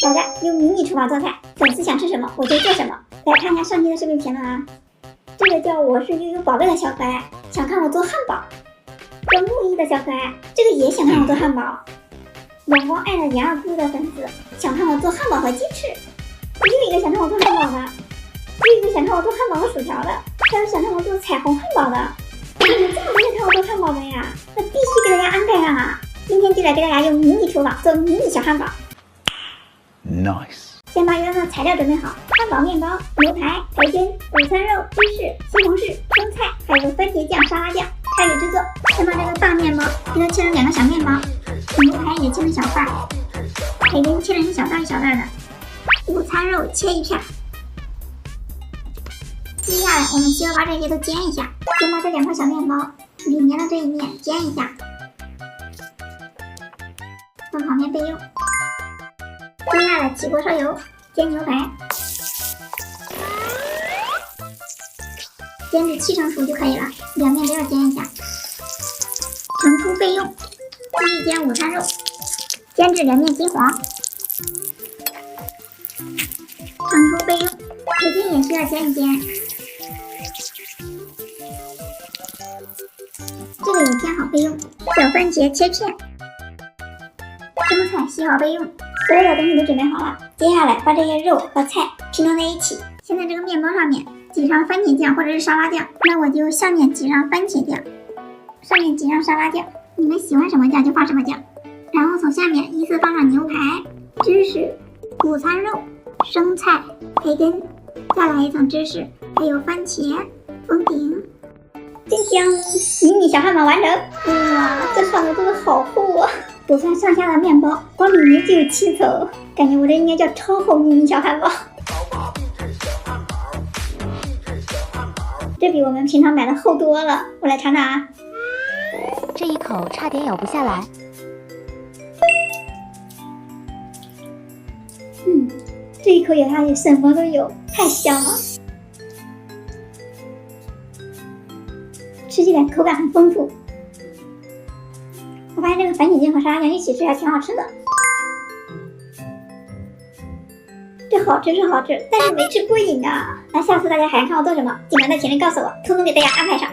好的，用迷你厨房做菜，粉丝想吃什么我就做什么。来看一下上期的视频评论啊。这个叫我是悠悠宝贝的小可爱，想看我做汉堡。叫木易的小可爱，这个也想看我做汉堡。阳光爱的杨二姑的粉丝想看我做汉堡和鸡翅。又一个想看我做汉堡的，又一个想看我做汉堡和薯条的，还有想看我做彩虹汉堡的。怎么这么多人看我做汉堡的呀？那必须给大家安排上啊！今天就来给大家用迷你厨房做迷你小汉堡。Nice。先把原本的材料准备好：汉堡面包、牛排、培根、午餐肉、芝士、西红柿、生菜，还有番茄酱、沙拉酱。开始制作，先把这个大面包给它切成2个小面包，牛排也切成小块，培根切成一小袋一小袋的，午餐肉切一片。接下来我们需要把这些都煎一下，先把这2块小面包里面的这一面煎一下，放旁边备用。接下来起锅烧油，煎牛排，煎至7成熟就可以了，两面都要煎一下。盛出备用。继续煎午餐肉，煎至两面金黄。盛出备用。培根也需要煎一煎，这个也煎好备用。小番茄切片，生菜洗好备用。所有的东西都准备好了，接下来把这些肉和菜拼装在一起。先在这个面包上面挤上番茄酱或者是沙拉酱，那我就下面挤上番茄酱，上面挤上沙拉酱，你们喜欢什么酱就放什么酱。然后从下面依次放上牛排、芝士、午餐肉、生菜、培根，再来一层芝士，还有番茄封顶。真香！迷你小汉堡完成。哇，这汉堡做的好厚啊！不算上下的面包，光里面就有7层，感觉我这应该叫超厚迷你小汉堡。这比我们平常买的厚多了，我来尝尝啊。这一口差点咬不下来。这一口咬下去什么都有，太香了。吃起来口感很丰富。我发现这个番茄酱和沙拉酱一起吃还挺好吃的。这好吃是好吃，但是没吃过瘾啊！那下次大家还想看我做什么，尽管在群里告诉我，通通给大家安排上。